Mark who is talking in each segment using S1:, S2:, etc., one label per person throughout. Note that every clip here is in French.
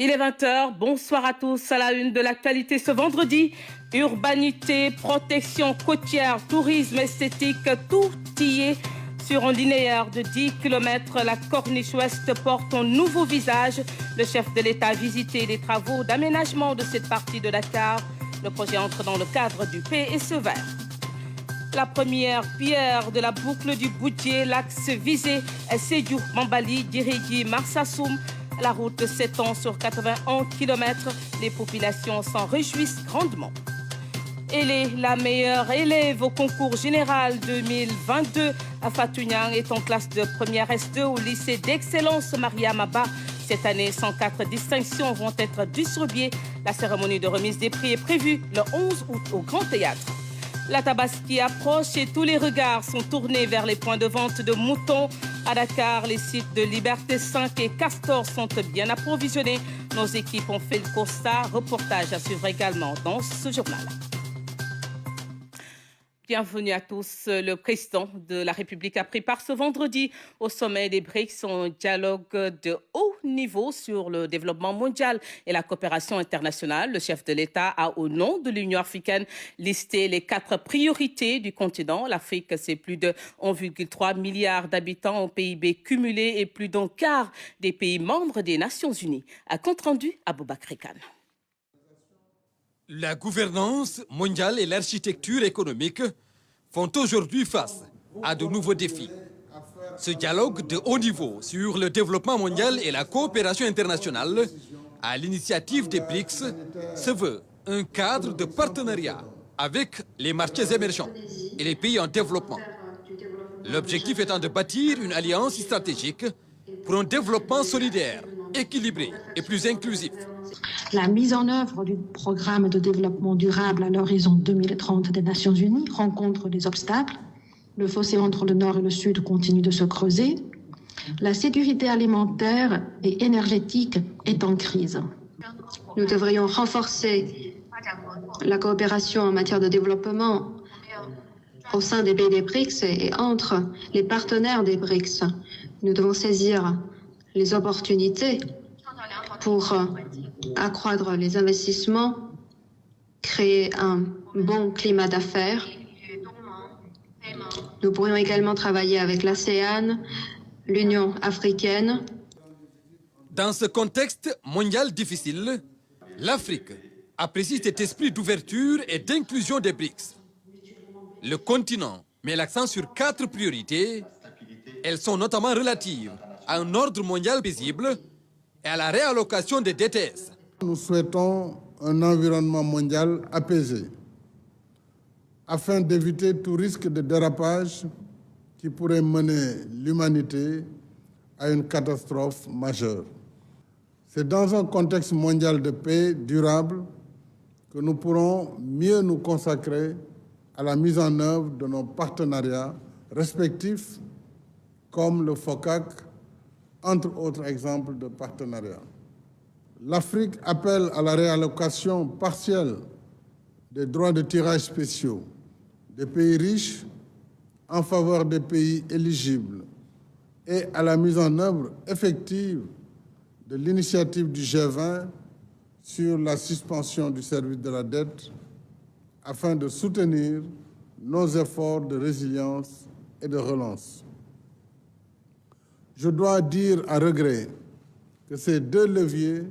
S1: Il est 20 h, bonsoir à tous. À la une de l'actualité ce vendredi, urbanité, protection côtière, tourisme esthétique, tout y est. Sur un linéaire de 10 km, la Corniche Ouest porte un nouveau visage. Le chef de l'État a visité les travaux d'aménagement de cette partie de Dakar. Le projet entre dans le cadre du PSE vert. La première pierre de la boucle du Boutier, l'axe visé est Sédhiou, Mambali, Dirigui, Marsassoum. La route s'étend sur 81 km. Les populations s'en réjouissent grandement. Elle est la meilleure élève au concours général 2022. Fatou Niang est en classe de première S2 au lycée d'excellence Mariam Abba. Cette année, 104 distinctions vont être distribuées. La cérémonie de remise des prix est prévue le 11 août au Grand Théâtre. La Tabaski approche et tous les regards sont tournés vers les points de vente de moutons. À Dakar, les sites de Liberté 5 et Castor sont bien approvisionnés. Nos équipes ont fait le constat. Reportage à suivre également dans ce journal. Bienvenue à tous. Le président de la République a pris part ce vendredi au sommet des BRICS, un dialogue de haut niveau sur le développement mondial et la coopération internationale. Le chef de l'État a, au nom de l'Union africaine, listé les 4 priorités du continent. L'Afrique, c'est plus de 1,3 milliard d'habitants au PIB cumulé et plus d'un quart des pays membres des Nations Unies. À compte rendu, Aboubakry Kane.
S2: La gouvernance mondiale et l'architecture économique font aujourd'hui face à de nouveaux défis. Ce dialogue de haut niveau sur le développement mondial et la coopération internationale, à l'initiative des BRICS, se veut un cadre de partenariat avec les marchés émergents et les pays en développement. L'objectif étant de bâtir une alliance stratégique pour un développement solidaire, équilibré et plus inclusif.
S3: La mise en œuvre du programme de développement durable à l'horizon 2030 des Nations Unies rencontre des obstacles. Le fossé entre le Nord et le Sud continue de se creuser. La sécurité alimentaire et énergétique est en crise.
S4: Nous devrions renforcer la coopération en matière de développement au sein des pays des BRICS et entre les partenaires des BRICS. Nous devons saisir les opportunités pour accroître les investissements, créer un bon climat d'affaires. Nous pourrions également travailler avec l'ASEAN, l'Union africaine.
S2: Dans ce contexte mondial difficile, l'Afrique apprécie cet esprit d'ouverture et d'inclusion des BRICS. Le continent met l'accent sur 4 priorités. Elles sont notamment relatives à un ordre mondial paisible et à la réallocation des DTS.
S5: Nous souhaitons un environnement mondial apaisé afin d'éviter tout risque de dérapage qui pourrait mener l'humanité à une catastrophe majeure. C'est dans un contexte mondial de paix durable que nous pourrons mieux nous consacrer à la mise en œuvre de nos partenariats respectifs comme le FOCAC, entre autres exemples de partenariats. L'Afrique appelle à la réallocation partielle des droits de tirage spéciaux des pays riches en faveur des pays éligibles et à la mise en œuvre effective de l'initiative du G20 sur la suspension du service de la dette afin de soutenir nos efforts de résilience et de relance. Je dois dire à regret que ces 2 leviers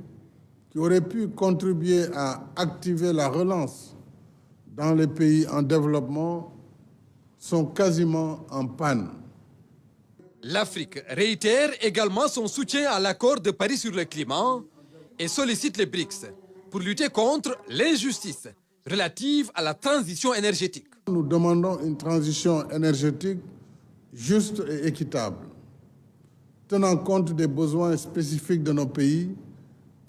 S5: qui auraient pu contribuer à activer la relance dans les pays en développement sont quasiment en panne.
S2: L'Afrique réitère également son soutien à l'accord de Paris sur le climat et sollicite les BRICS pour lutter contre l'injustice relative à la transition énergétique.
S5: Nous demandons une transition énergétique juste et équitable, tenant compte des besoins spécifiques de nos pays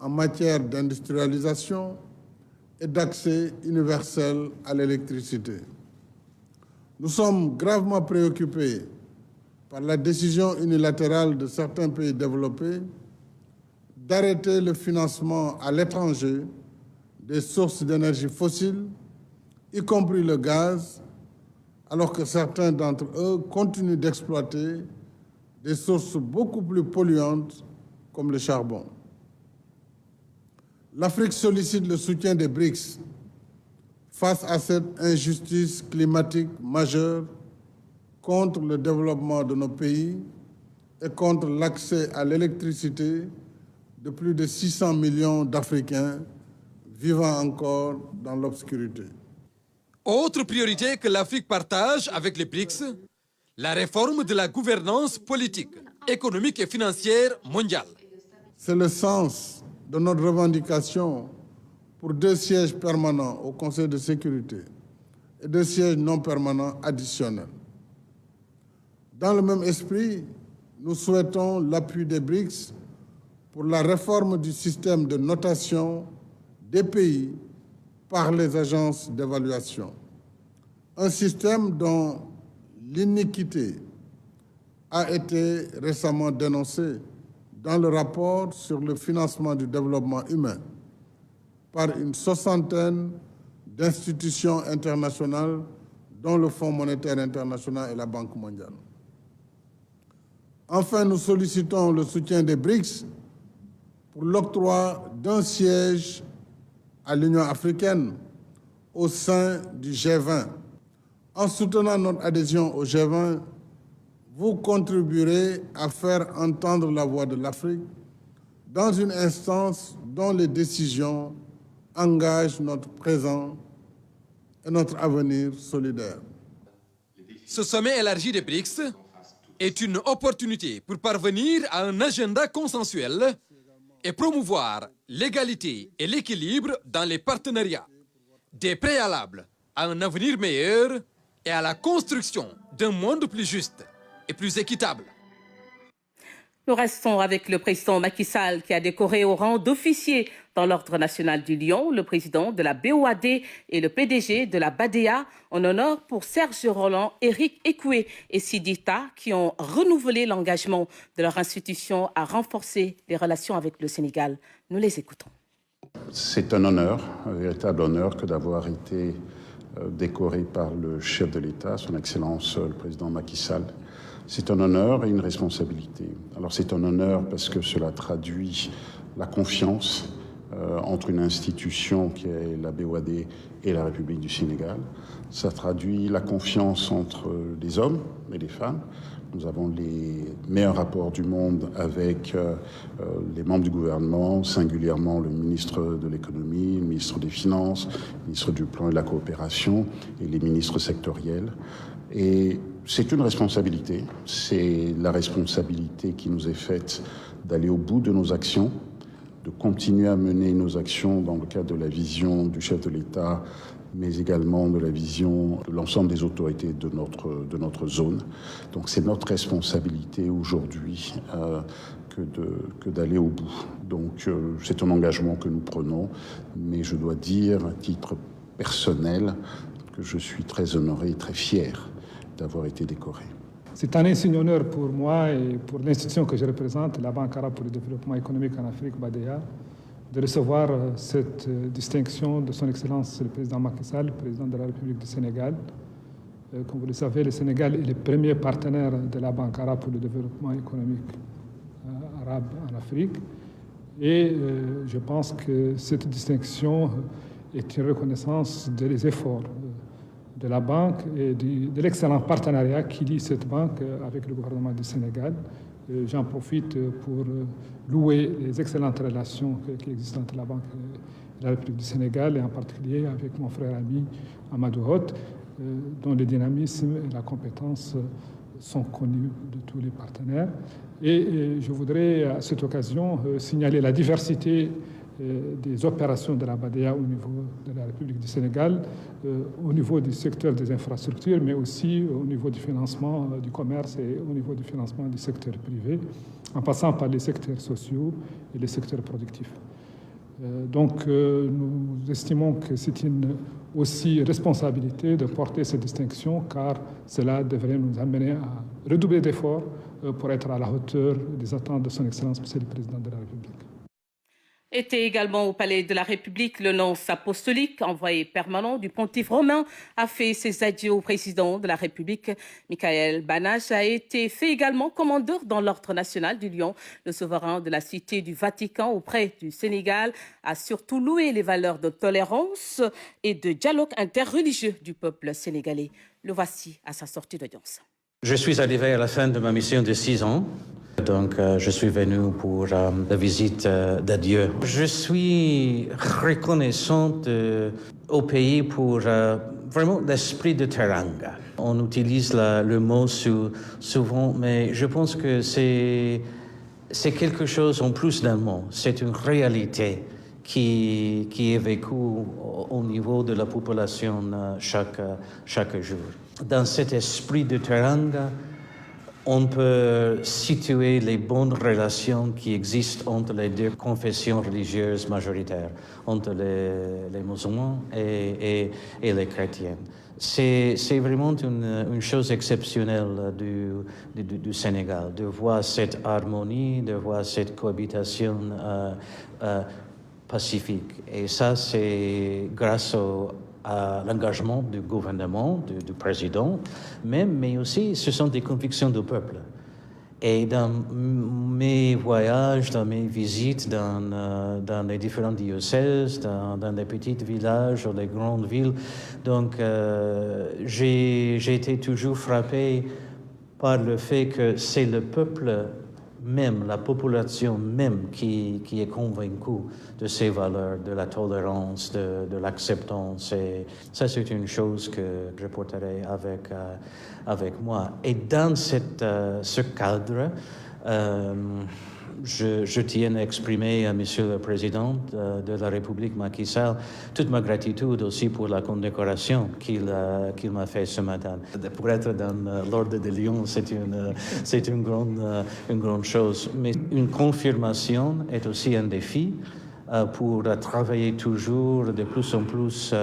S5: en matière d'industrialisation et d'accès universel à l'électricité. Nous sommes gravement préoccupés par la décision unilatérale de certains pays développés d'arrêter le financement à l'étranger des sources d'énergie fossiles, y compris le gaz, alors que certains d'entre eux continuent d'exploiter des sources beaucoup plus polluantes comme le charbon. L'Afrique sollicite le soutien des BRICS face à cette injustice climatique majeure contre le développement de nos pays et contre l'accès à l'électricité de plus de 600 millions d'Africains vivant encore dans l'obscurité.
S2: Autre priorité que l'Afrique partage avec les BRICS, la réforme de la gouvernance politique, économique et financière mondiale.
S5: C'est le sens de notre revendication pour 2 sièges permanents au Conseil de sécurité et 2 sièges non permanents additionnels. Dans le même esprit, nous souhaitons l'appui des BRICS pour la réforme du système de notation des pays par les agences d'évaluation. Un système dont l'iniquité a été récemment dénoncée dans le rapport sur le financement du développement humain par une 60aine d'institutions internationales, dont le Fonds monétaire international et la Banque mondiale. Enfin, nous sollicitons le soutien des BRICS pour l'octroi d'un siège à l'Union africaine au sein du G20. En soutenant notre adhésion au G20, vous contribuerez à faire entendre la voix de l'Afrique dans une instance dont les décisions engagent notre présent et notre avenir solidaire.
S2: Ce sommet élargi des BRICS est une opportunité pour parvenir à un agenda consensuel et promouvoir l'égalité et l'équilibre dans les partenariats, des préalables à un avenir meilleur et à la construction d'un monde plus juste et plus équitable.
S1: Nous restons avec le président Macky Sall qui a décoré au rang d'officier dans l'Ordre national du Lion le président de la BOAD et le PDG de la BADEA en honneur pour Serge Roland, Éric Ekoué et Sidita qui ont renouvelé l'engagement de leur institution à renforcer les relations avec le Sénégal. Nous les écoutons.
S6: C'est un honneur, un véritable honneur que d'avoir été décoré par le chef de l'État, son Excellence le président Macky Sall. C'est un honneur et une responsabilité. Alors c'est un honneur parce que cela traduit la confiance entre une institution qui est la BOAD et la République du Sénégal. Ça traduit la confiance entre les hommes et les femmes. Nous avons les meilleurs rapports du monde avec les membres du gouvernement, singulièrement le ministre de l'économie, le ministre des Finances, le ministre du Plan et de la Coopération et les ministres sectoriels. Et c'est une responsabilité. C'est la responsabilité qui nous est faite d'aller au bout de nos actions, de continuer à mener nos actions dans le cadre de la vision du chef de l'État, mais également de la vision de l'ensemble des autorités de notre zone. Donc c'est notre responsabilité aujourd'hui que d'aller au bout. Donc c'est un engagement que nous prenons, mais je dois dire à titre personnel que je suis très honoré et très fier d'avoir été décoré.
S7: C'est un insigne honneur pour moi et pour l'institution que je représente, la Banque arabe pour le développement économique en Afrique, BADEA, de recevoir cette distinction de son Excellence le président Macky Sall, président de la République du Sénégal. Comme vous le savez, le Sénégal est le premier partenaire de la Banque arabe pour le développement économique arabe en Afrique. Et je pense que cette distinction est une reconnaissance des efforts de la banque et de l'excellent partenariat qui lie cette banque avec le gouvernement du Sénégal. J'en profite pour louer les excellentes relations qui existent entre la banque et la République du Sénégal, et en particulier avec mon frère ami Amadou Hott, dont le dynamisme et la compétence sont connus de tous les partenaires. Et je voudrais à cette occasion signaler la diversité des opérations de la BADEA au niveau de la République du Sénégal, au niveau du secteur des infrastructures, mais aussi au niveau du financement du commerce et au niveau du financement du secteur privé, en passant par les secteurs sociaux et les secteurs productifs. Donc nous estimons que c'est une aussi responsabilité de porter cette distinction, car cela devrait nous amener à redoubler d'efforts pour être à la hauteur des attentes de son Excellence, Monsieur le Président de la République.
S1: Était également au Palais de la République le nonce apostolique, envoyé permanent du pontife romain, a fait ses adieux au président de la République. Michael Banache a été fait également commandeur dans l'Ordre national du Lion. Le souverain de la Cité du Vatican auprès du Sénégal a surtout loué les valeurs de tolérance et de dialogue interreligieux du peuple sénégalais. Le voici à sa sortie d'audience.
S8: Je suis arrivé à la fin de ma mission de 6 ans. Donc, je suis venu pour la visite d'adieu. Je suis reconnaissant au pays pour vraiment l'esprit de Teranga. On utilise le mot souvent, mais je pense que c'est quelque chose en plus d'un mot. C'est une réalité qui est vécue au niveau de la population chaque jour. Dans cet esprit de Teranga, on peut situer les bonnes relations qui existent entre les deux confessions religieuses majoritaires, entre les musulmans et les chrétiens. C'est vraiment une chose exceptionnelle du Sénégal, de voir cette harmonie, de voir cette cohabitation pacifique. Et ça, c'est grâce à l'engagement du gouvernement, du président, mais aussi ce sont des convictions du peuple. Et dans mes voyages, dans mes visites dans les différents diocèses, dans les petits villages ou les grandes villes, donc j'ai été toujours frappé par le fait que c'est le peuple même, la population même qui est convaincue de ces valeurs, de la tolérance, de l'acceptance. Et ça, c'est une chose que je porterai avec moi. Et dans ce cadre, je tiens à exprimer à Monsieur le Président de la République Macky Sall toute ma gratitude aussi pour la condecoration qu'il m'a fait ce matin. Pour être dans l'Ordre de Lion, c'est une grande chose. Mais une confirmation est aussi un défi pour travailler toujours de plus en plus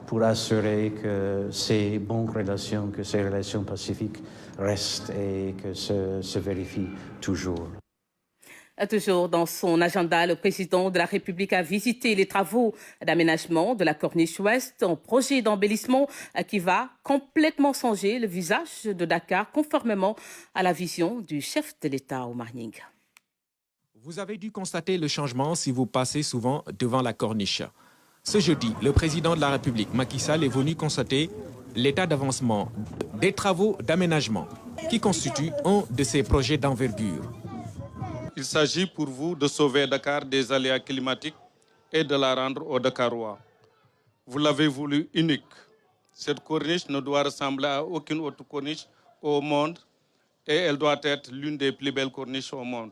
S8: pour assurer que ces bonnes relations, que ces relations pacifiques restent et que se vérifient toujours.
S1: Toujours dans son agenda, le président de la République a visité les travaux d'aménagement de la Corniche Ouest, un projet d'embellissement qui va complètement changer le visage de Dakar, conformément à la vision du chef de l'État, Oumar Nying.
S9: Vous avez dû constater le changement si vous passez souvent devant la Corniche. Ce jeudi, le président de la République, Macky Sall, est venu constater l'état d'avancement des travaux d'aménagement qui constituent un de ces projets d'envergure.
S10: Il s'agit pour vous de sauver Dakar des aléas climatiques et de la rendre aux Dakarois. Vous l'avez voulu unique. Cette corniche ne doit ressembler à aucune autre corniche au monde et elle doit être l'une des plus belles corniches au monde.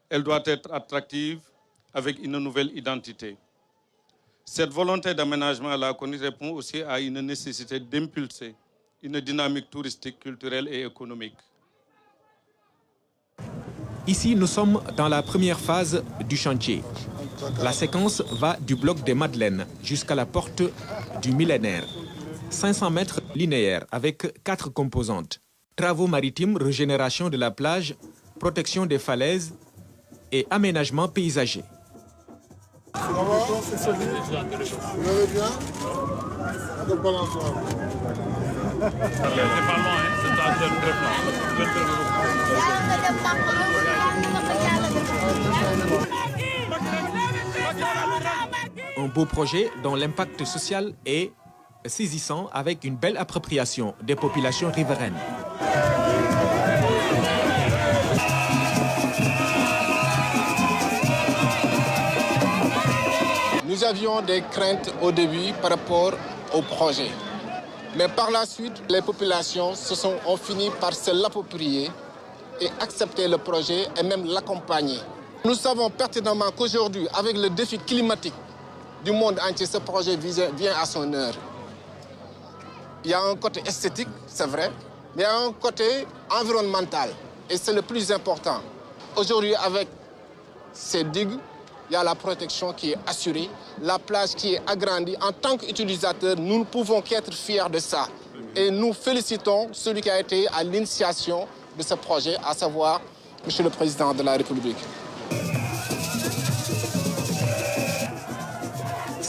S10: Elle doit être attractive avec une nouvelle identité. Cette volonté d'aménagement à la corniche répond aussi à une nécessité d'impulser une dynamique touristique, culturelle et économique.
S9: Ici, nous sommes dans la première phase du chantier. La séquence va du bloc des Madeleines jusqu'à la porte du millénaire. 500 mètres linéaires avec 4 composantes. Travaux maritimes, régénération de la plage, protection des falaises et aménagement paysager.
S5: Ça va? Vous allez bien? C'est pas loin,
S9: Un beau projet dont l'impact social est saisissant avec une belle appropriation des populations riveraines.
S11: Nous avions des craintes au début par rapport au projet. Mais par la suite, les populations ont fini par se l'approprier et accepter le projet et même l'accompagner. Nous savons pertinemment qu'aujourd'hui, avec le défi climatique du monde entier, ce projet vient à son heure. Il y a un côté esthétique, c'est vrai, mais il y a un côté environnemental. Et c'est le plus important. Aujourd'hui, avec ces digues, il y a la protection qui est assurée, la plage qui est agrandie. En tant qu'utilisateurs, nous ne pouvons qu'être fiers de ça. Et nous félicitons celui qui a été à l'initiation de ce projet, à savoir M. le Président de la République.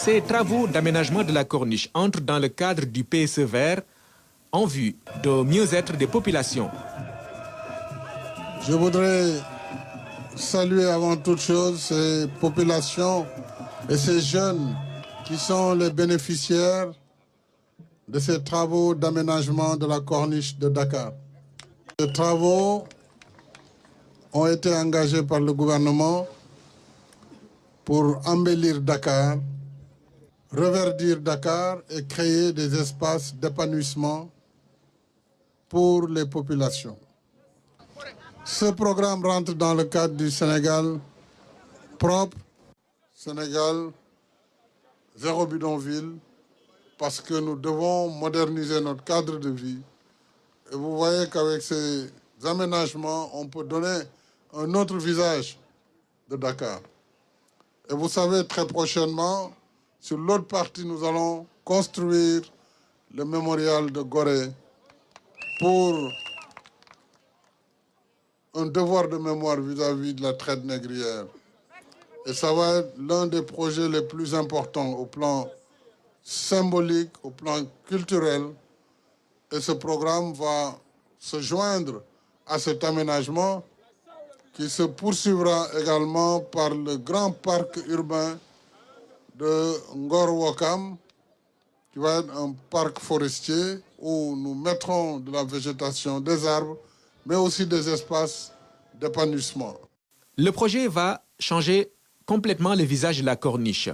S9: Ces travaux d'aménagement de la corniche entrent dans le cadre du PSE vert en vue de mieux-être des populations.
S5: Je voudrais saluer avant toute chose ces populations et ces jeunes qui sont les bénéficiaires de ces travaux d'aménagement de la corniche de Dakar. Ces travaux ont été engagés par le gouvernement pour embellir Dakar, reverdir Dakar et créer des espaces d'épanouissement pour les populations. Ce programme rentre dans le cadre du Sénégal propre, Sénégal zéro bidonville, parce que nous devons moderniser notre cadre de vie. Et vous voyez qu'avec ces aménagements, on peut donner un autre visage de Dakar. Et vous savez, très prochainement, sur l'autre partie, nous allons construire le mémorial de Gorée pour un devoir de mémoire vis-à-vis de la traite négrière. Et ça va être l'un des projets les plus importants au plan symbolique, au plan culturel. Et ce programme va se joindre à cet aménagement qui se poursuivra également par le grand parc urbain de Ngor Wakam, qui va être un parc forestier où nous mettrons de la végétation, des arbres, mais aussi des espaces d'épanouissement.
S9: Le projet va changer complètement le visage de la corniche.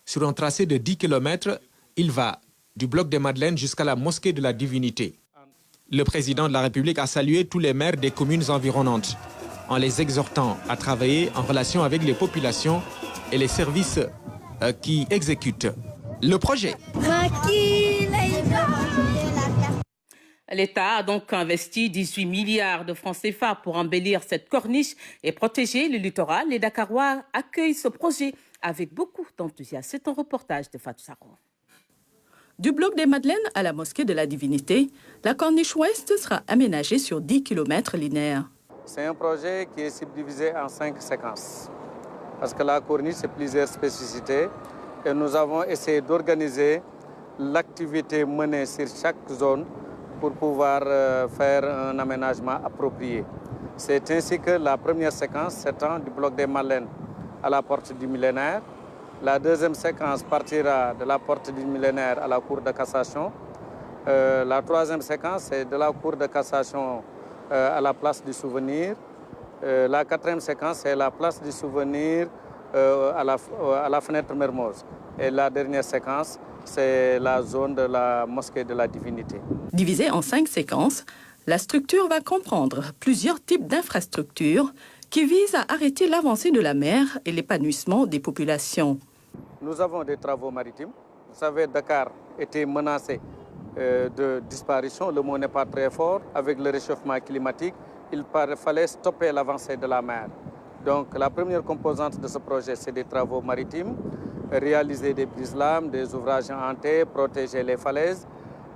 S9: Sur un tracé de 10 km, il va du bloc des Madeleines jusqu'à la mosquée de la Divinité. Le président de la République a salué tous les maires des communes environnantes, en les exhortant à travailler en relation avec les populations et les services qui exécutent le projet.
S1: L'État a donc investi 18 milliards de francs CFA pour embellir cette corniche et protéger le littoral. Les Dakarois accueillent ce projet avec beaucoup d'enthousiasme. C'est un reportage de Fatou Sakho.
S12: Du bloc des Madeleines à la mosquée de la Divinité, la corniche ouest sera aménagée sur 10 km linéaires.
S13: C'est un projet qui est subdivisé en 5 séquences. Parce que la corniche, c'est plusieurs spécificités. Et nous avons essayé d'organiser l'activité menée sur chaque zone pour pouvoir faire un aménagement approprié. C'est ainsi que la première séquence s'étend du bloc des Madeleines à la porte du millénaire. La deuxième séquence partira de la porte du millénaire à la cour de cassation. La troisième séquence, c'est de la cour de cassation à la place du souvenir. La quatrième séquence, c'est la place du souvenir à la fenêtre Mermoz. Et la dernière séquence, c'est la zone de la mosquée de la Divinité.
S12: Divisée en 5 séquences, la structure va comprendre plusieurs types d'infrastructures qui visent à arrêter l'avancée de la mer et l'épanouissement des populations.
S13: Nous avons des travaux maritimes. Vous savez, Dakar était menacé de disparition. Le mot n'est pas très fort. Avec le réchauffement climatique, il fallait stopper l'avancée de la mer. Donc la première composante de ce projet, c'est des travaux maritimes, réaliser des brise-lames, des ouvrages en T, protéger les falaises.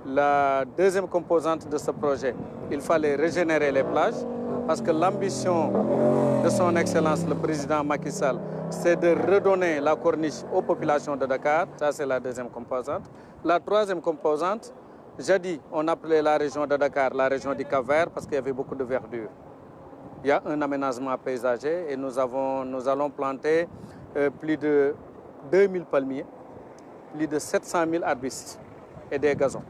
S13: La deuxième composante de ce projet, il fallait régénérer les plages parce que l'ambition de son Excellence, le président Macky Sall, c'est de redonner la corniche aux populations de Dakar. Ça, c'est la deuxième composante. La troisième composante, jadis, on appelait la région de Dakar la région du Cap-Vert parce qu'il y avait beaucoup de verdure. Il y a un aménagement paysager et nous allons planter plus de 2000 palmiers, plus de 700 000 arbustes et des gazons.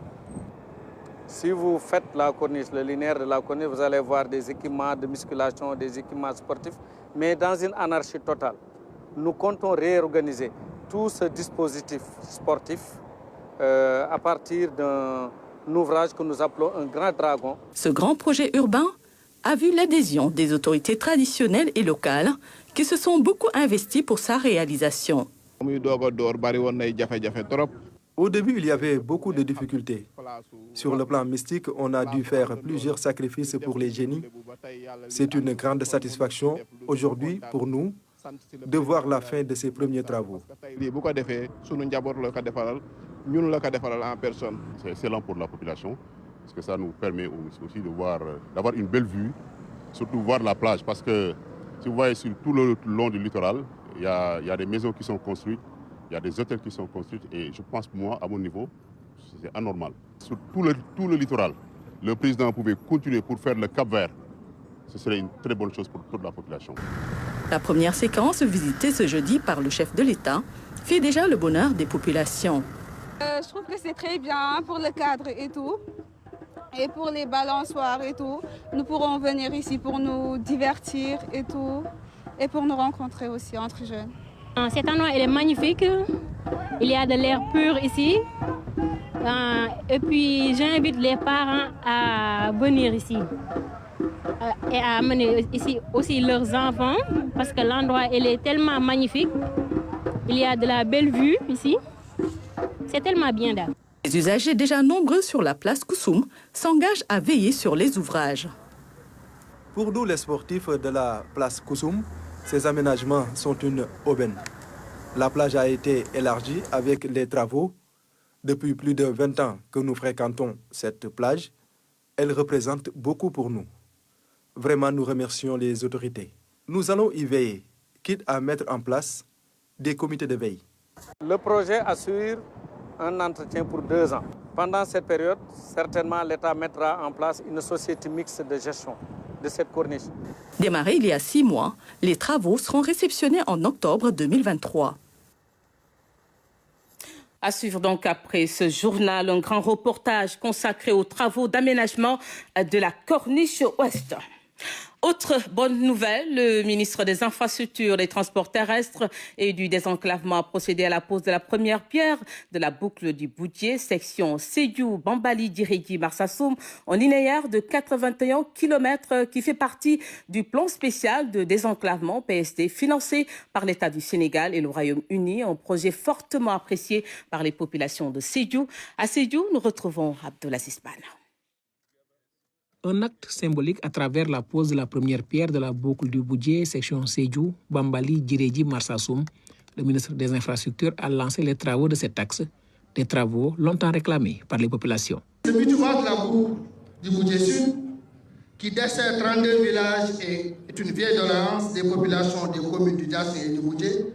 S13: Si vous faites la corniche, le linéaire de la corniche, vous allez voir des équipements de musculation, des équipements sportifs, mais dans une anarchie totale. Nous comptons réorganiser tout ce dispositif sportif à partir d'un ouvrage que nous appelons un grand dragon.
S12: Ce grand projet urbain a vu l'adhésion des autorités traditionnelles et locales qui se sont beaucoup investies pour sa réalisation.
S14: Au début, il y avait beaucoup de difficultés. Sur le plan mystique, on a dû faire plusieurs sacrifices pour les génies. C'est une grande satisfaction aujourd'hui pour nous de voir la fin de ces premiers travaux.
S15: C'est excellent pour la population parce que ça nous permet aussi d'avoir une belle vue, surtout voir la plage parce que si vous voyez sur tout le long du littoral, il y a des maisons qui sont construites Il y a des hôtels qui sont construits et je pense, moi, à mon niveau, c'est anormal. Sur tout le littoral, le président pouvait continuer pour faire le Cap-Vert. Ce serait une très bonne chose pour toute la population.
S12: La première séquence, visitée ce jeudi par le chef de l'État, fait déjà le bonheur des populations.
S16: Je trouve que c'est très bien pour le cadre et tout. Et pour les balançoires et tout, nous pourrons venir ici pour nous divertir et tout, et pour nous rencontrer aussi entre jeunes.
S17: Cet endroit il est magnifique, il y a de l'air pur ici, et puis j'invite les parents à venir ici et à amener ici aussi leurs enfants, parce que l'endroit il est tellement magnifique, il y a de la belle vue ici, c'est tellement bien là.
S12: Les usagers déjà nombreux sur la place Koussoum s'engagent à veiller sur les ouvrages.
S14: Pour nous, les sportifs de la place Koussoum, ces aménagements sont une aubaine. La plage a été élargie avec les travaux. Depuis plus de 20 ans que nous fréquentons cette plage, elle représente beaucoup pour nous. Vraiment, nous remercions les autorités. Nous allons y veiller, quitte à mettre en place des comités de veille.
S13: Le projet assure un entretien pour 2 ans. Pendant cette période, certainement l'État mettra en place une société mixte de gestion de cette corniche.
S12: Démarré il y a 6 mois, les travaux seront réceptionnés en octobre 2023.
S1: À suivre donc après ce journal, un grand reportage consacré aux travaux d'aménagement de la Corniche Ouest. Autre bonne nouvelle, le ministre des Infrastructures, des Transports terrestres et du désenclavement a procédé à la pose de la première pierre de la boucle du Boudié, section Sédhiou-Bambali-Dirédi-Marsassoum, en linéaire de 81 km qui fait partie du plan spécial de désenclavement PSD financé par l'État du Sénégal et le Royaume-Uni, un projet fortement apprécié par les populations de Sédhiou. À Sédhiou, nous retrouvons Abdelaziz Ban.
S18: Un acte symbolique à travers la pose de la première pierre de la boucle du Boudié, section Sédhiou, Bambali, Dirédi, Marsassoum. Le ministre des Infrastructures a lancé les travaux de cet axe, des travaux longtemps réclamés par les populations.
S19: Le bitume de la boucle du Boudié Sud, qui dessert 32 villages, est une vieille doléance des populations des communes du Diassé et du Boudié,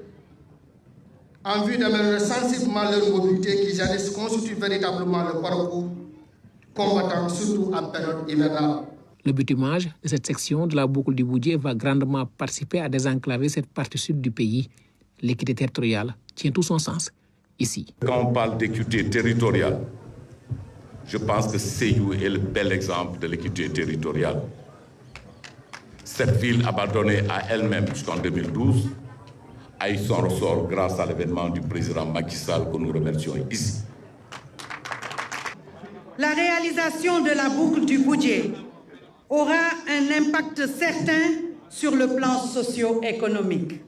S19: en vue d'améliorer sensiblement leur mobilité qui jadis constitue véritablement le parcours combattant, surtout en période hivernale.
S18: Le bitumage de cette section de la boucle du Boudié va grandement participer à désenclaver cette partie sud du pays. L'équité territoriale tient tout son sens ici.
S20: Quand on parle d'équité territoriale, je pense que Sédhiou est le bel exemple de l'équité territoriale. Cette ville abandonnée à elle-même jusqu'en 2012 a eu son ressort grâce à l'événement du président Macky Sall que nous remercions ici.
S21: La réalisation de la boucle du Boudié aura un impact certain sur le plan socio-économique.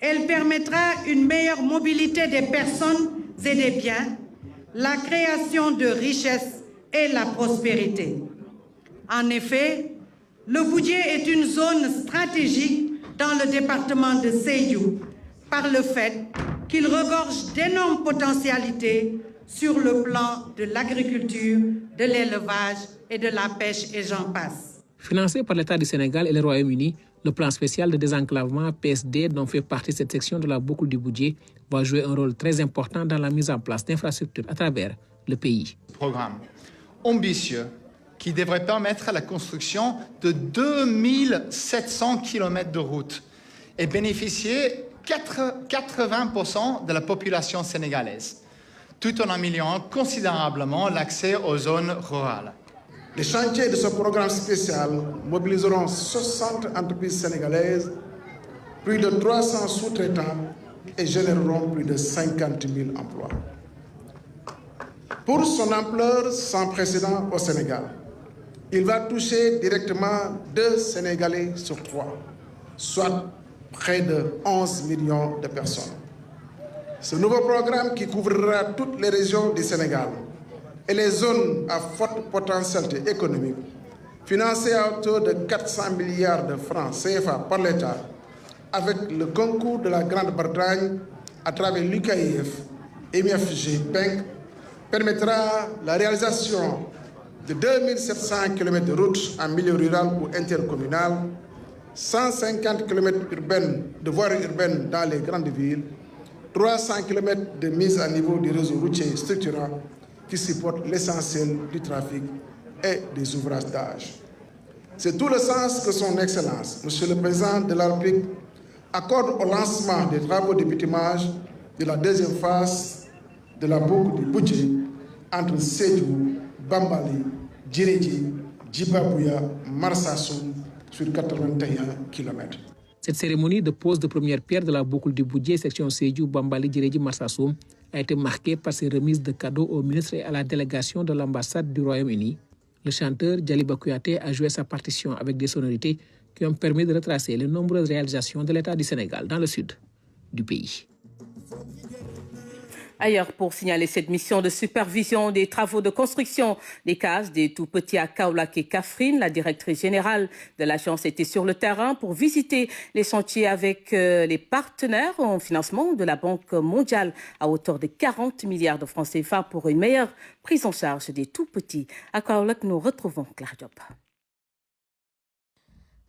S21: Elle permettra une meilleure mobilité des personnes et des biens, la création de richesses et la prospérité. En effet, le Boudié est une zone stratégique dans le département de Sédhiou par le fait qu'il regorge d'énormes potentialités sur le plan de l'agriculture, de l'élevage et de la pêche, et j'en passe.
S18: Financé par l'État du Sénégal et le Royaume-Uni, le plan spécial de désenclavement PSD, dont fait partie cette section de la boucle du Boudié, va jouer un rôle très important dans la mise en place d'infrastructures à travers le pays.
S22: Programme ambitieux qui devrait permettre la construction de 2700 km de routes et bénéficier 80% de la population sénégalaise, tout en améliorant considérablement l'accès aux zones rurales.
S19: Les chantiers de ce programme spécial mobiliseront 60 entreprises sénégalaises, plus de 300 sous-traitants et généreront plus de 50 000 emplois. Pour son ampleur sans précédent au Sénégal, il va toucher directement 2 Sénégalais sur 3, soit près de 11 millions de personnes. Ce nouveau programme qui couvrira toutes les régions du Sénégal et les zones à forte potentialité économique, financé à hauteur de 400 milliards de francs CFA par l'État, avec le concours de la Grande-Bretagne à travers l'UKIF et MFG Bank, permettra la réalisation de 2700 km de routes en milieu rural ou intercommunal, 150 km urbaines de voiries urbaines dans les grandes villes, 300 km de mise à niveau du réseau routier structurant qui supporte l'essentiel du trafic et des ouvrages d'âge. C'est tout le sens que son Excellence, Monsieur le Président de la République, accorde au lancement des travaux de bitumage de la deuxième phase de la boucle du budget entre Sédhiou, Bambali, Djirédji, Djibabouya, Marsassoum sur 81 km.
S18: Cette cérémonie de pose de première pierre de la boucle du budget section Sédhiou, Bambali, Djirédji, Marsassoum a été marquée par ces remises de cadeaux au ministre et à la délégation de l'ambassade du Royaume-Uni. Le chanteur Djaliba Kouyaté a joué sa partition avec des sonorités qui ont permis de retracer les nombreuses réalisations de l'État du Sénégal dans le sud du pays.
S1: Ailleurs, pour signaler cette mission de supervision des travaux de construction des cases des tout-petits à Kaolack et Kaffrine, la directrice générale de l'agence était sur le terrain pour visiter les chantiers avec les partenaires en financement de la Banque mondiale à hauteur de 40 milliards de francs CFA pour une meilleure prise en charge des tout-petits. À Kaolack, nous retrouvons Claire Diop.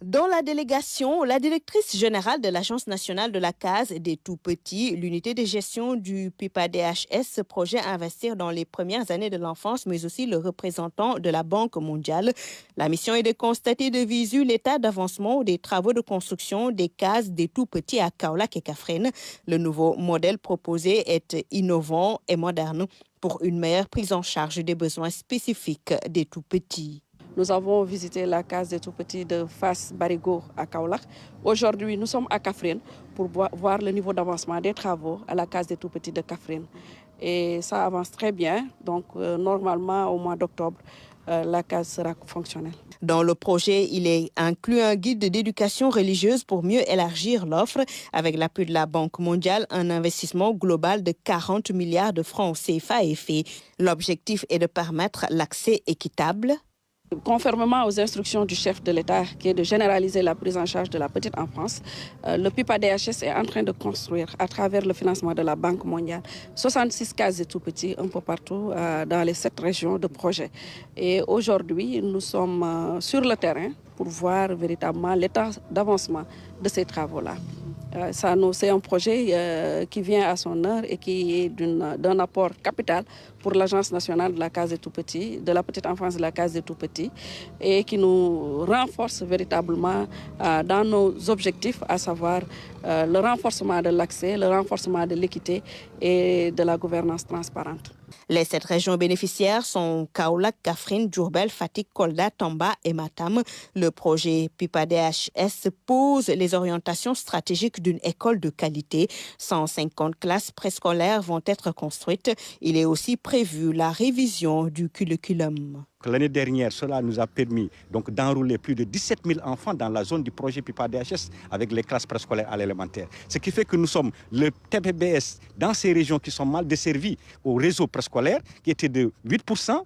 S3: Dans la délégation, la directrice générale de l'Agence nationale de la case des tout-petits, l'unité de gestion du PIPA-DHS, projet à investir dans les premières années de l'enfance, mais aussi le représentant de la Banque mondiale. La mission est de constater de visu l'état d'avancement des travaux de construction des cases des tout-petits à Kaolack et Kaffrine. Le nouveau modèle proposé est innovant et moderne pour une meilleure prise en charge des besoins spécifiques des tout-petits.
S4: Nous avons visité la case des tout-petits de Fass Barigo à Kaolack. Aujourd'hui, nous sommes à Kaffrine pour voir le niveau d'avancement des travaux à la case des tout-petits de Kaffrine. Et ça avance très bien. Donc, normalement, au mois d'octobre, la case sera fonctionnelle.
S3: Dans le projet, il est inclus un guide d'éducation religieuse pour mieux élargir l'offre. Avec l'appui de la Banque mondiale, un investissement global de 40 milliards de francs CFA est fait. L'objectif est de permettre l'accès équitable.
S4: Conformément aux instructions du chef de l'État, qui est de généraliser la prise en charge de la petite enfance, le PIPA-DHS est en train de construire, à travers le financement de la Banque mondiale, 66 cases de tout-petits un peu partout dans les 7 régions de projet. Et aujourd'hui, nous sommes sur le terrain pour voir véritablement l'état d'avancement de ces travaux-là. C'est un projet qui vient à son heure et qui est d'un apport capital pour l'Agence nationale de la case des tout-petits, de la petite enfance de la case des tout-petits, et qui nous renforce véritablement dans nos objectifs, à savoir le renforcement de l'accès, le renforcement de l'équité et de la gouvernance transparente.
S3: Les 7 régions bénéficiaires sont Kaolack, Kaffrine, Diourbel, Fatick, Kolda, Tamba et Matam. Le projet PIPA-DHS pose les orientations stratégiques d'une école de qualité. 150 classes préscolaires vont être construites. Il est aussi prévu la révision du curriculum.
S23: L'année dernière, cela nous a permis d'enrôler plus de 17 000 enfants dans la zone du projet PIPA-DHS avec les classes préscolaires à l'élémentaire. Ce qui fait que nous sommes le TPBS dans ces régions qui sont mal desservies au réseau préscolaire, qui était de 8%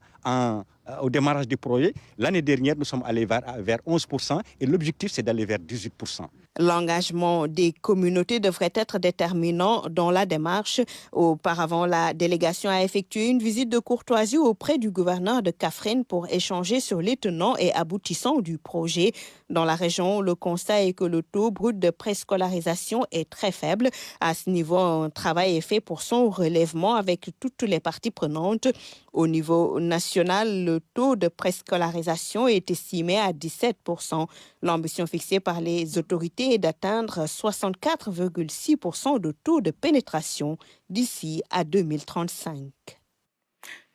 S23: au démarrage du projet. L'année dernière, nous sommes allés vers 11% et l'objectif, c'est d'aller vers 18%.
S3: L'engagement des communautés devrait être déterminant dans la démarche. Auparavant, la délégation a effectué une visite de courtoisie auprès du gouverneur de Kaffrine pour échanger sur les tenants et aboutissants du projet. Dans la région, le constat est que le taux brut de préscolarisation est très faible. À ce niveau, un travail est fait pour son relèvement avec toutes les parties prenantes. Au niveau national, le taux de préscolarisation est estimé à 17%. L'ambition fixée par les autorités est d'atteindre 64,6% de taux de pénétration d'ici à 2035.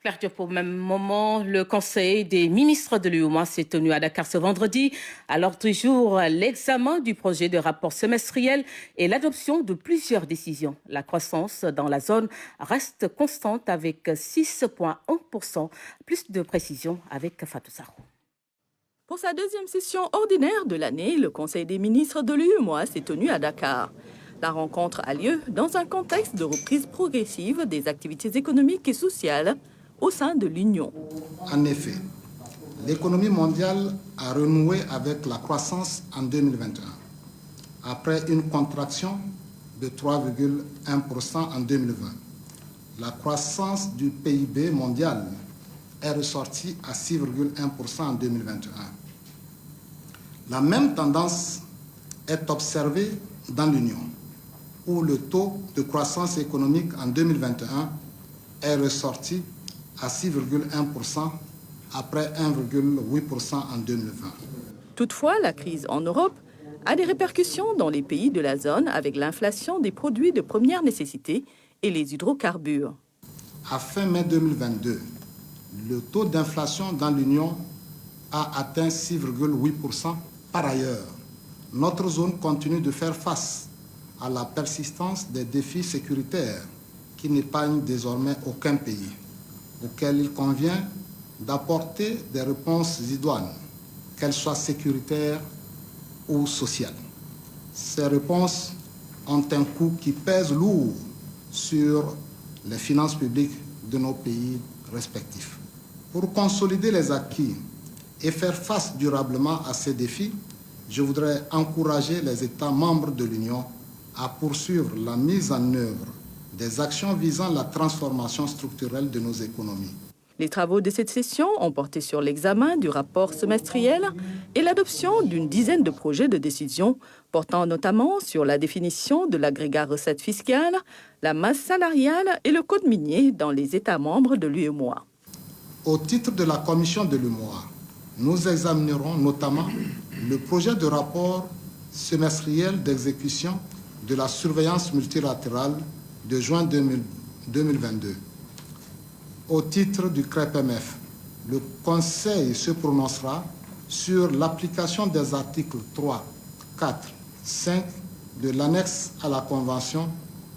S1: Claire Diop, au même moment, le Conseil des ministres de l'UEMOA s'est tenu à Dakar ce vendredi. À l'ordre du jour, l'examen du projet de rapport semestriel et l'adoption de plusieurs décisions. La croissance dans la zone reste constante avec 6,1%. Plus de précisions avec Fatou Sarou.
S12: Pour sa deuxième session ordinaire de l'année, le Conseil des ministres de l'UEMOA s'est tenu à Dakar. La rencontre a lieu dans un contexte de reprise progressive des activités économiques et sociales au sein de l'Union.
S24: En effet, l'économie mondiale a renoué avec la croissance en 2021, après une contraction de 3,1% en 2020. La croissance du PIB mondial est ressortie à 6,1% en 2021. La même tendance est observée dans l'Union, où le taux de croissance économique en 2021 est ressorti à 6,1% après 1,8% en 2020.
S12: Toutefois, la crise en Europe a des répercussions dans les pays de la zone avec l'inflation des produits de première nécessité et les hydrocarbures.
S24: À fin mai 2022, le taux d'inflation dans l'Union a atteint 6,8%. Par ailleurs, notre zone continue de faire face à la persistance des défis sécuritaires qui n'épargnent désormais aucun pays, auquel il convient d'apporter des réponses idoines, qu'elles soient sécuritaires ou sociales. Ces réponses ont un coût qui pèse lourd sur les finances publiques de nos pays respectifs. Pour consolider les acquis et faire face durablement à ces défis, je voudrais encourager les États membres de l'Union à poursuivre la mise en œuvre des actions visant la transformation structurelle de nos économies.
S12: Les travaux de cette session ont porté sur l'examen du rapport semestriel et l'adoption d'une dizaine de projets de décision portant notamment sur la définition de l'agrégat recettes fiscales, la masse salariale et le code minier dans les États membres de l'UEMOA.
S24: Au titre de la commission de l'UEMOA, nous examinerons notamment le projet de rapport semestriel d'exécution de la surveillance multilatérale de juin 2022. Au titre du CREPMF, le Conseil se prononcera sur l'application des articles 3, 4, 5 de l'annexe à la Convention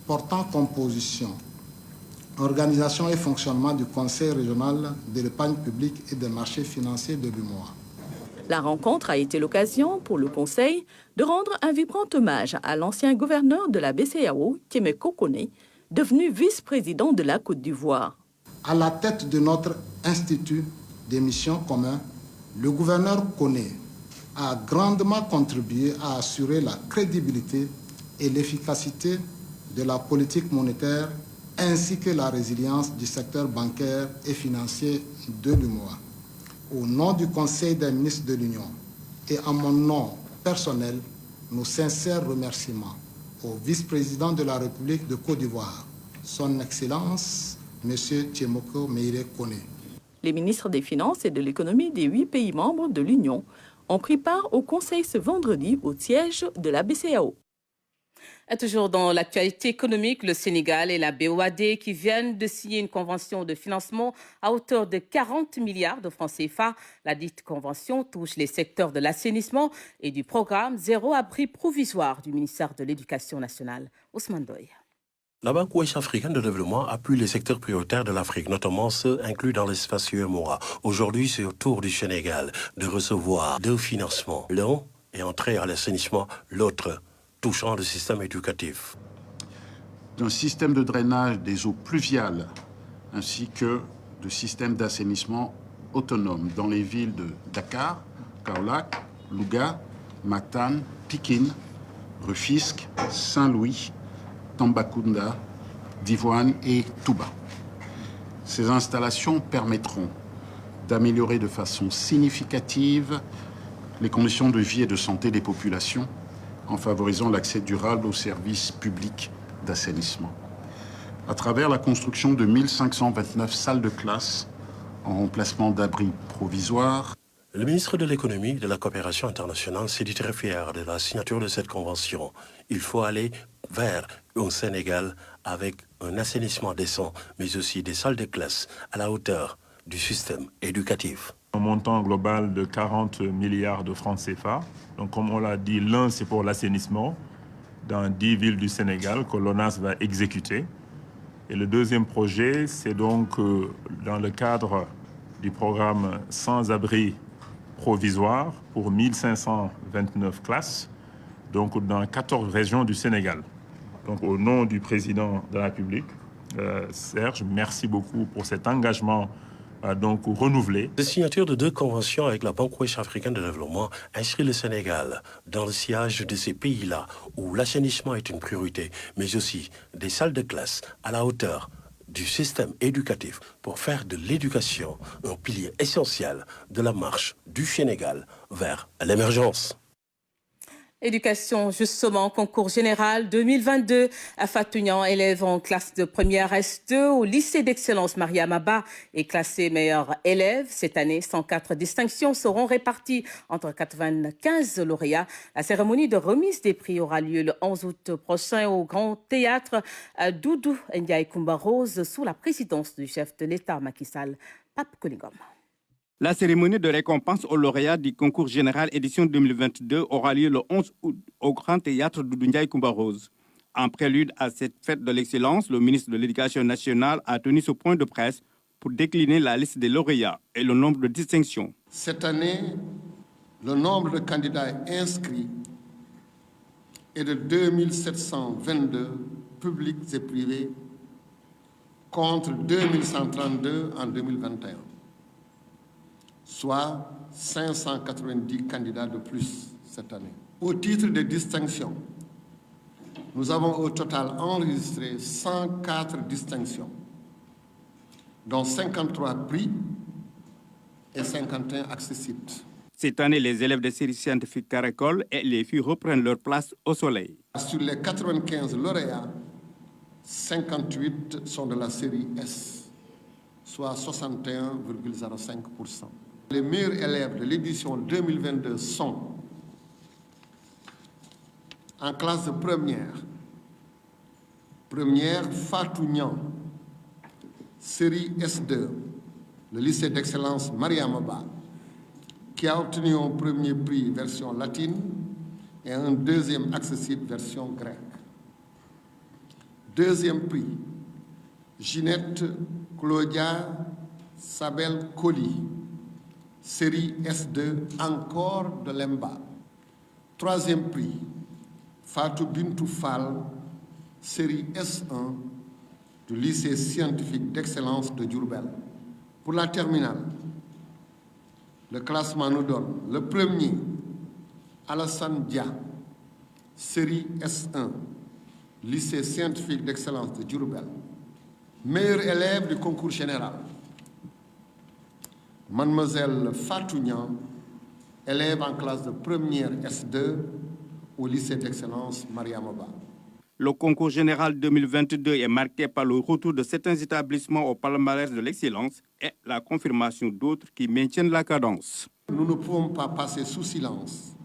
S24: portant composition, organisation et fonctionnement du Conseil régional de l'épargne publique et des marchés financiers de l'UEMOA.
S12: La rencontre a été l'occasion pour le Conseil de rendre un vibrant hommage à l'ancien gouverneur de la BCEAO, Temeko Kone, devenu vice-président de la Côte d'Ivoire.
S24: À la tête de notre institut des missions communs, le gouverneur Kone a grandement contribué à assurer la crédibilité et l'efficacité de la politique monétaire ainsi que la résilience du secteur bancaire et financier de l'UEMOA. Au nom du Conseil des ministres de l'Union et en mon nom personnel, nos sincères remerciements au vice-président de la République de Côte d'Ivoire, son Excellence, M. Temeko Meïré Kone.
S12: Les ministres des Finances et de l'économie des 8 pays membres de l'Union ont pris part au Conseil ce vendredi au siège de la BCEAO.
S1: Et toujours dans l'actualité économique, le Sénégal et la BOAD qui viennent de signer une convention de financement à hauteur de 40 milliards de francs CFA. La dite convention touche les secteurs de l'assainissement et du programme Zéro Abri Provisoire du ministère de l'Éducation nationale. Ousmane Doye.
S2: La Banque ouest-africaine de développement appuie les secteurs prioritaires de l'Afrique, notamment ceux inclus dans l'espace UEMOA. Aujourd'hui, c'est au tour du Sénégal de recevoir 2 financements. L'un est entré à l'assainissement, l'autre touchant le système éducatif.
S6: D'un système de drainage des eaux pluviales ainsi que de systèmes d'assainissement autonomes dans les villes de Dakar, Kaolack, Louga, Matane, Pikine, Rufisque, Saint-Louis, Tambacounda, Divoine et Touba. Ces installations permettront d'améliorer de façon significative les conditions de vie et de santé des populations en favorisant l'accès durable aux services publics d'assainissement. À travers la construction de 1529 salles de classe en remplacement d'abris provisoires.
S2: Le ministre de l'Économie et de la Coopération internationale s'est dit très fier de la signature de cette convention. Il faut aller vers un Sénégal avec un assainissement décent, mais aussi des salles de classe à la hauteur du système éducatif.
S7: Un montant global de 40 milliards de francs CFA. Donc, comme on l'a dit, l'un, c'est pour l'assainissement dans 10 villes du Sénégal que l'ONAS va exécuter. Et le deuxième projet, c'est donc dans le cadre du programme Sans-abri provisoire pour 1529 classes, donc dans 14 régions du Sénégal. Donc, au nom du président de la République, Serge, merci beaucoup pour cet engagement donc renouvelé.
S2: La signature de 2 conventions avec la Banque ouest-africaine de développement inscrit le Sénégal dans le sillage de ces pays-là où l'assainissement est une priorité, mais aussi des salles de classe à la hauteur du système éducatif pour faire de l'éducation un pilier essentiel de la marche du Sénégal vers l'émergence.
S1: Éducation, justement, concours général 2022. Fatounian, élève en classe de première S2 au lycée d'excellence Mariama Ba, est classé meilleur élève. Cette année, 104 distinctions seront réparties entre 95 lauréats. La cérémonie de remise des prix aura lieu le 11 août prochain au Grand Théâtre Doudou Ndiaye Coumba Rose sous la présidence du chef de l'État Macky Sall, Pape Kolingom.
S5: La cérémonie de récompense aux lauréats du concours général édition 2022 aura lieu le 11 août au Grand Théâtre Doudou Ndiaye Coumba Rose. En prélude à cette fête de l'excellence, le ministre de l'Éducation nationale a tenu ce point de presse pour décliner la liste des lauréats et le nombre de distinctions.
S24: Cette année, le nombre de candidats inscrits est de 2722 publics et privés contre 2132 en 2021. Soit 590 candidats de plus cette année. Au titre des distinctions, nous avons au total enregistré 104 distinctions, dont 53 prix et 51 accessibles.
S5: Cette année, les élèves des séries scientifiques Caracol et les filles reprennent leur place au soleil.
S24: Sur les 95 lauréats, 58 sont de la série S, soit 61,05%. Les meilleurs élèves de l'édition 2022 sont en classe de première Fatounian, série S2, le lycée d'excellence Mariama Ba, qui a obtenu un premier prix version latine et un deuxième accessible version grecque. Deuxième prix, Ginette Claudia Sabel Koli, série S2, encore de l'EMBA. Troisième prix, Fatou Bintou Fall, série S1 du lycée scientifique d'excellence de Diourbel. Pour la terminale, le classement nous donne le premier, Alassane Dia, série S1, lycée scientifique d'excellence de Diourbel. Meilleur élève du concours général, Mademoiselle Fatounian, élève en classe de première S2 au lycée d'excellence Mariama Ba.
S5: Le concours général 2022 est marqué par le retour de certains établissements au palmarès de l'excellence et la confirmation d'autres qui maintiennent la cadence.
S24: Nous ne pouvons pas passer sous silence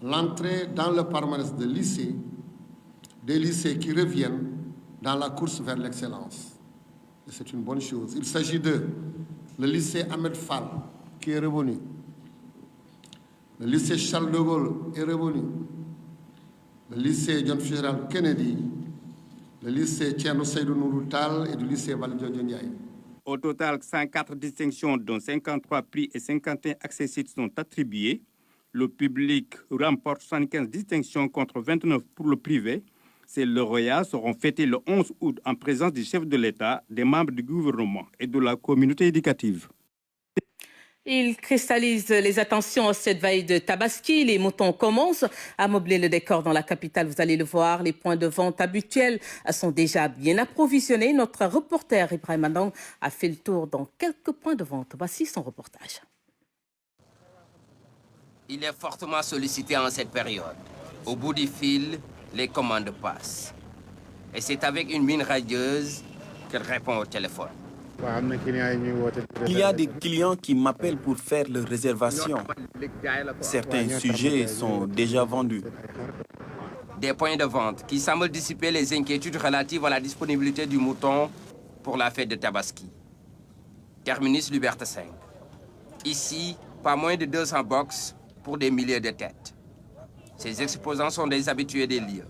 S24: l'entrée dans le palmarès de lycée des lycées qui reviennent dans la course vers l'excellence. Et c'est une bonne chose. Il s'agit de le lycée Ahmed Fall qui est revenu, le lycée Charles de Gaulle est revenu, le lycée John Fitzgerald Kennedy, le lycée Thierno Seydou Nourou Tall et le lycée Valdiodio Ndiaye.
S5: Au total, 104 distinctions, dont 53 prix et 51 accessibles sont attribués. Le public remporte 75 distinctions contre 29 pour le privé. Ces lauréats seront fêtés le 11 août en présence du chef de l'État, des membres du gouvernement et de la communauté éducative.
S1: Il cristallise les attentions cette veille de Tabaski. Les moutons commencent à meubler le décor dans la capitale. Vous allez le voir, les points de vente habituels sont déjà bien approvisionnés. Notre reporter Ibrahim Andong a fait le tour dans quelques points de vente. Voici son reportage.
S8: Il est fortement sollicité en cette période. Au bout du fil, les commandes passent. Et c'est avec une mine radieuse qu'elle répond au téléphone.
S10: Il y a des clients qui m'appellent pour faire leur réservation. Certains sujets sont déjà vendus.
S8: Des points de vente qui semblent dissiper les inquiétudes relatives à la disponibilité du mouton pour la fête de Tabaski. Terminus Liberté 5. Ici, pas moins de 200 box pour des milliers de têtes. Ces exposants sont des habitués des lieux.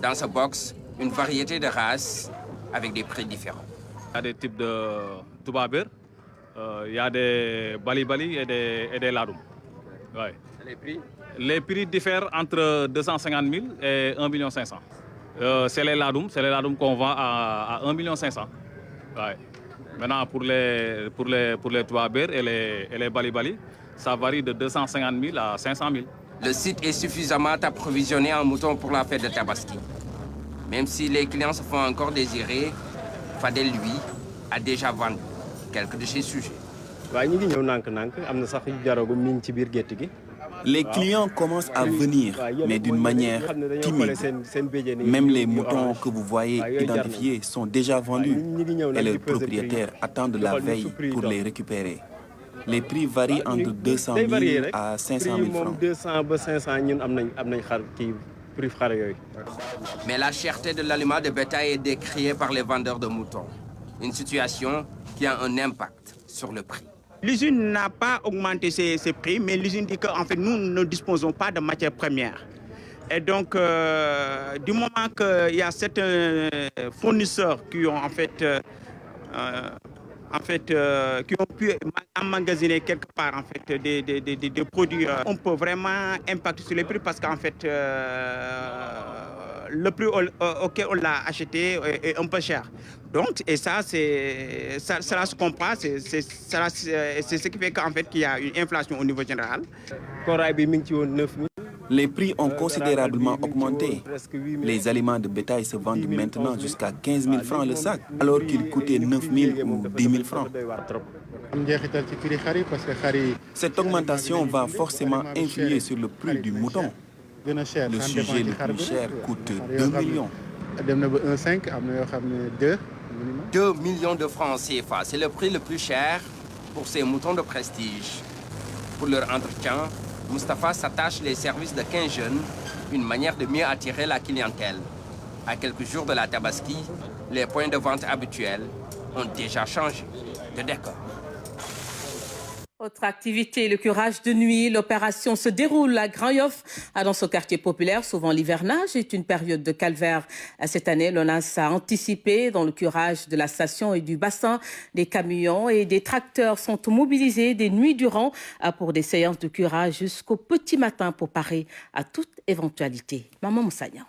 S8: Dans ce box, une variété de races avec des prix différents.
S11: Il y a des types de Toubaber, il y a des Bali et des Ladoum. Ouais.
S8: Les prix?
S11: Les prix diffèrent entre 250 000 et 1 500 000. C'est les Ladoum qu'on vend à 1 500 000. Ouais. Maintenant, pour les Toubaber et les Bali, ça varie de 250 000 à 500 000.
S8: Le site est suffisamment approvisionné en moutons pour la fête de Tabaski. Même si les clients se font encore désirer, Fadel, lui, a déjà vendu quelques de ses sujets.
S10: Les clients commencent à venir, mais d'une manière timide. Même les moutons que vous voyez identifiés sont déjà vendus et les propriétaires attendent la veille pour les récupérer. Les prix varient entre 200 000 à 500 000 francs.
S8: Mais la cherté de l'aliment de bétail est décriée par les vendeurs de moutons. Une situation qui a un impact sur le prix.
S9: L'usine n'a pas augmenté ses prix, mais l'usine dit qu'en fait, nous ne disposons pas de matières premières. Et donc, du moment qu'il y a certains fournisseurs qui ont qui ont pu emmagasiner quelque part des produits, on peut vraiment impacter sur les prix parce qu'en fait, le prix auquel on l'a acheté est un peu cher. Donc, et ça, cela se comprend, c'est ce qui fait qu'en fait, qu'il y a une inflation au niveau général.
S10: Les prix ont considérablement augmenté. Les aliments de bétail se vendent maintenant jusqu'à 15 000 francs le sac, alors qu'ils coûtaient 9 000 ou 10 000 francs. Cette augmentation va forcément influer sur le prix du mouton. Le sujet le plus cher coûte 2 millions.
S8: 2 millions de francs CFA, c'est le prix le plus cher pour ces moutons de prestige. Pour leur entretien, Moustapha s'attache les services de 15 jeunes, une manière de mieux attirer la clientèle. À quelques jours de la Tabaski, les points de vente habituels ont déjà changé de décor.
S1: Autre activité, le curage de nuit. L'opération se déroule à Grand-Yoff, dans ce quartier populaire. Souvent, l'hivernage est une période de calvaire. Cette année, l'ONAS a anticipé dans le curage de la station et du bassin. Des camions et des tracteurs sont mobilisés des nuits durant pour des séances de curage jusqu'au petit matin pour parer à toute éventualité. Maman Moussagnan.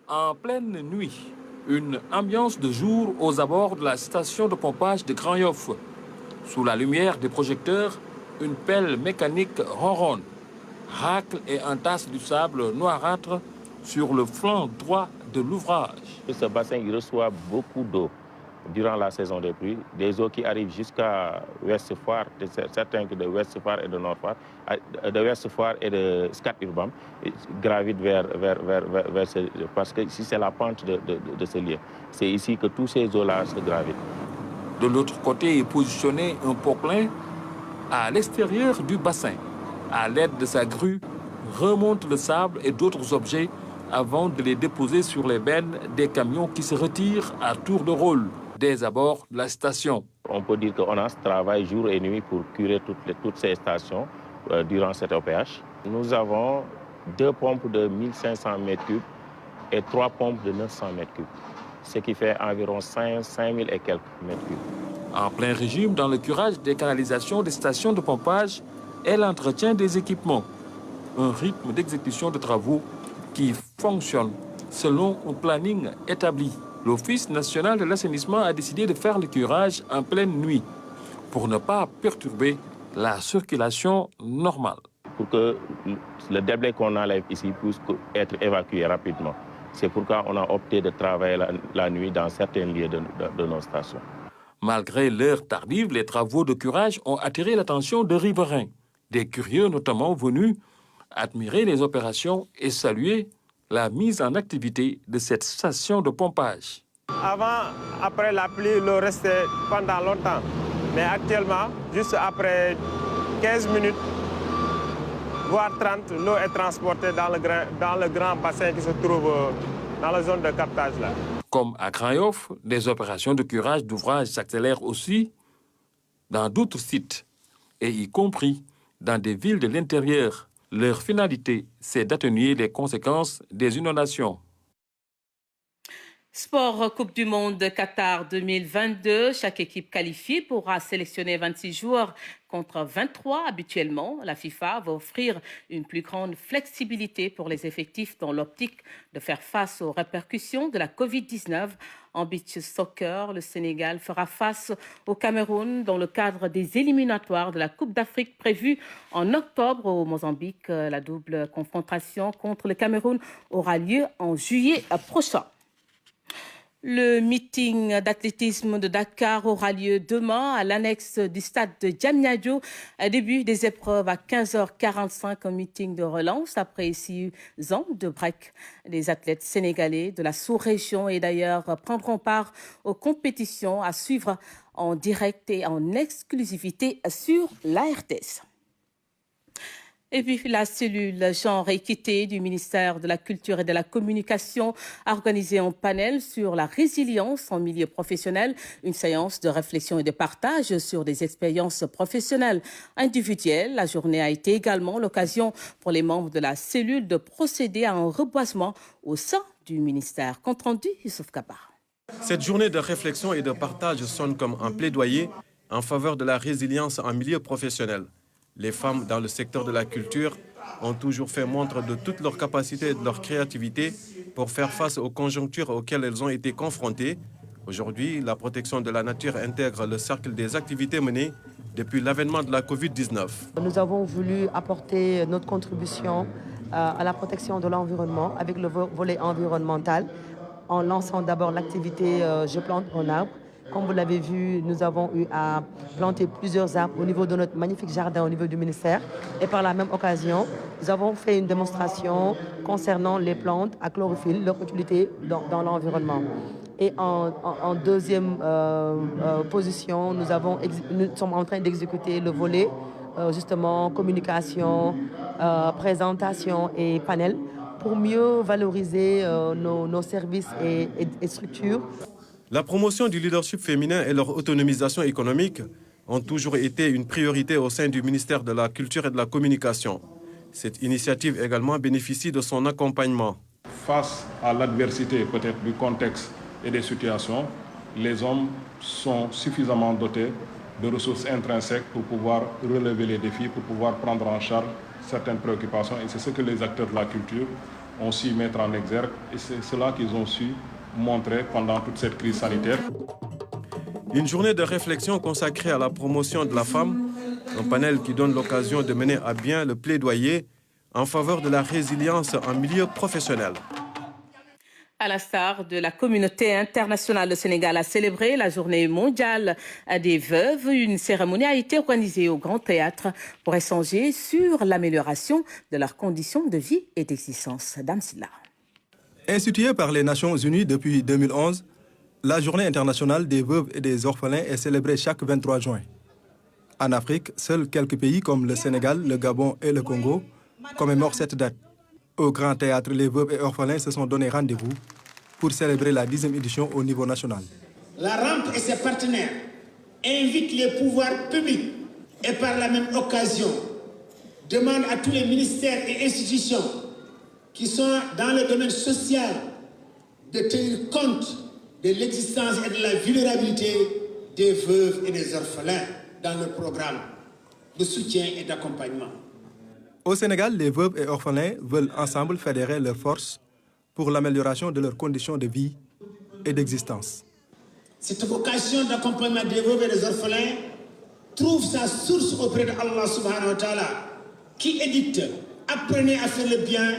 S15: En pleine nuit, une ambiance de jour aux abords de la station de pompage de Grand-Yoff. Sous la lumière des projecteurs, une pelle mécanique ronronne, racle et entasse du sable noirâtre sur le flanc droit de l'ouvrage.
S16: Ce bassin il reçoit beaucoup d'eau durant la saison des pluies, des eaux qui arrivent jusqu'à Ouest Foire, certains de Ouest Foire et de Nord Foire, de Ouest Foire et de Scat Urbam, gravitent vers parce que ici c'est la pente de ce lieu. C'est ici que tous ces eaux-là se gravitent.
S15: De l'autre côté est positionné un pop-plein à l'extérieur du bassin. À l'aide de sa grue, remonte le sable et d'autres objets avant de les déposer sur les bennes des camions qui se retirent à tour de rôle des abords de la station.
S16: On peut dire qu'ONAS travaille jour et nuit pour curer toutes ces stations durant cette OPH. Nous avons 2 pompes de 1500 m3 et 3 pompes de 900 m3, ce qui fait environ 5000 et quelques mètres cubes.
S15: En plein régime dans le curage des canalisations des stations de pompage et l'entretien des équipements. Un rythme d'exécution de travaux qui fonctionne selon un planning établi. L'Office national de l'assainissement a décidé de faire le curage en pleine nuit pour ne pas perturber la circulation normale.
S16: Pour que le débit qu'on enlève ici puisse être évacué rapidement. C'est pourquoi on a opté de travailler la nuit dans certains lieux de nos stations.
S15: Malgré l'heure tardive, les travaux de curage ont attiré l'attention de riverains. Des curieux notamment venus admirer les opérations et saluer la mise en activité de cette station de pompage.
S17: Avant, après la pluie, l'eau restait pendant longtemps. Mais actuellement, juste après 15 minutes, voire 30, l'eau est transportée dans le grand bassin qui se trouve dans la zone de captage. Là.
S15: Comme à Grand-Yoff, des opérations de curage d'ouvrages s'accélèrent aussi dans d'autres sites, et y compris dans des villes de l'intérieur. Leur finalité, c'est d'atténuer les conséquences des inondations.
S1: Sport Coupe du Monde Qatar 2022. Chaque équipe qualifiée pourra sélectionner 26 joueurs contre 23 habituellement. La FIFA va offrir une plus grande flexibilité pour les effectifs dans l'optique de faire face aux répercussions de la Covid-19. En beach soccer, le Sénégal fera face au Cameroun dans le cadre des éliminatoires de la Coupe d'Afrique prévue en octobre au Mozambique. La double confrontation contre le Cameroun aura lieu en juillet prochain. Le meeting d'athlétisme de Dakar aura lieu demain à l'annexe du stade de Diamniadio. Début des épreuves à 15h45, un meeting de relance après 6 ans de break. Les athlètes sénégalais de la sous-région et d'ailleurs prendront part aux compétitions à suivre en direct et en exclusivité sur la RTS. Et puis la cellule genre et équité du ministère de la Culture et de la Communication a organisé un panel sur la résilience en milieu professionnel, une séance de réflexion et de partage sur des expériences professionnelles individuelles. La journée a été également l'occasion pour les membres de la cellule de procéder à un reboisement au sein du ministère. Compte rendu, Youssouf Kabar.
S13: Cette journée de réflexion et de partage sonne comme un plaidoyer en faveur de la résilience en milieu professionnel. Les femmes dans le secteur de la culture ont toujours fait montre de toutes leurs capacités et de leur créativité pour faire face aux conjonctures auxquelles elles ont été confrontées. Aujourd'hui, la protection de la nature intègre le cercle des activités menées depuis l'avènement de la Covid-19.
S14: Nous avons voulu apporter notre contribution à la protection de l'environnement avec le volet environnemental en lançant d'abord l'activité Je plante un arbre. Comme vous l'avez vu, nous avons eu à planter plusieurs arbres au niveau de notre magnifique jardin au niveau du ministère. Et par la même occasion, nous avons fait une démonstration concernant les plantes à chlorophylle, leur utilité dans l'environnement. Et en deuxième position, nous sommes en train d'exécuter le volet justement communication, présentation et panel pour mieux valoriser nos services et structures.
S13: La promotion du leadership féminin et leur autonomisation économique ont toujours été une priorité au sein du ministère de la Culture et de la Communication. Cette initiative également bénéficie de son accompagnement.
S7: Face à l'adversité peut-être du contexte et des situations, les hommes sont suffisamment dotés de ressources intrinsèques pour pouvoir relever les défis, pour pouvoir prendre en charge certaines préoccupations. Et c'est ce que les acteurs de la culture ont su mettre en exergue et c'est cela qu'ils ont su montrer pendant toute cette crise sanitaire.
S13: Une journée de réflexion consacrée à la promotion de la femme, un panel qui donne l'occasion de mener à bien le plaidoyer en faveur de la résilience en milieu professionnel.
S1: À l'instar de la communauté internationale, le Sénégal a célébré la journée mondiale des veuves. Une cérémonie a été organisée au Grand Théâtre pour échanger sur l'amélioration de leurs conditions de vie et d'existence. Dame Silla.
S20: Instituée par les Nations Unies depuis 2011, la Journée internationale des veuves et des orphelins est célébrée chaque 23 juin. En Afrique, seuls quelques pays comme le Sénégal, le Gabon et le Congo commémorent cette date. Au Grand Théâtre, les veuves et orphelins se sont donné rendez-vous pour célébrer la 10e édition au niveau national.
S21: La rampe et ses partenaires invitent les pouvoirs publics et par la même occasion demandent à tous les ministères et institutions qui sont dans le domaine social de tenir compte de l'existence et de la vulnérabilité des veuves et des orphelins dans le programme de soutien et d'accompagnement.
S20: Au Sénégal, les veuves et orphelins veulent ensemble fédérer leurs forces pour l'amélioration de leurs conditions de vie et d'existence.
S21: Cette vocation d'accompagnement des veuves et des orphelins trouve sa source auprès d'Allah subhanahu wa ta'ala qui édicte « Apprenez à faire le bien,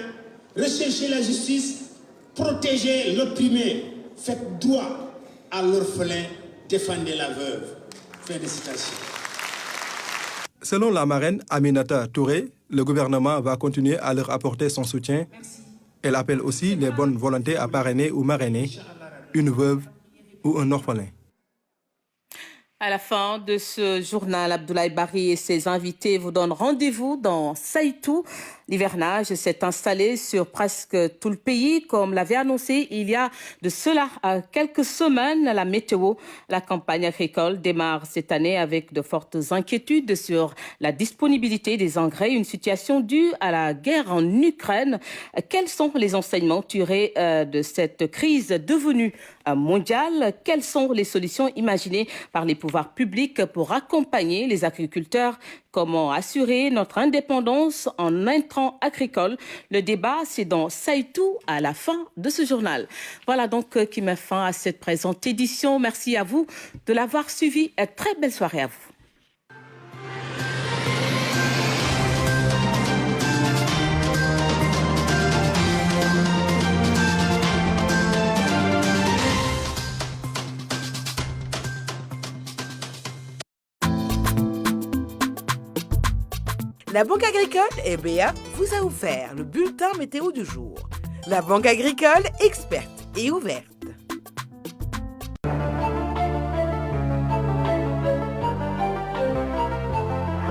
S21: recherchez la justice, protégez l'opprimé, faites droit à l'orphelin, défendez la veuve. » Fin de citation.
S20: Selon la marraine Aminata Touré, le gouvernement va continuer à leur apporter son soutien. Elle appelle aussi les bonnes volontés à parrainer ou marrainer une veuve ou un orphelin.
S1: À la fin de ce journal, Abdoulaye Barry et ses invités vous donnent rendez-vous dans Saïtou. L'hivernage s'est installé sur presque tout le pays, comme l'avait annoncé il y a de cela quelques semaines la météo. La campagne agricole démarre cette année avec de fortes inquiétudes sur la disponibilité des engrais, une situation due à la guerre en Ukraine. Quels sont les enseignements tirés de cette crise devenue mondiale? Quelles sont les solutions imaginées par les pouvoirs publics pour accompagner les agriculteurs? Comment assurer notre indépendance en intrants agricoles? Le débat, c'est dans Saïtou à la fin de ce journal. Voilà donc qui met fin à cette présente édition. Merci à vous de l'avoir suivi. Très belle soirée à vous.
S4: La Banque agricole, EBA, vous a offert le bulletin météo du jour. La Banque agricole, experte et ouverte.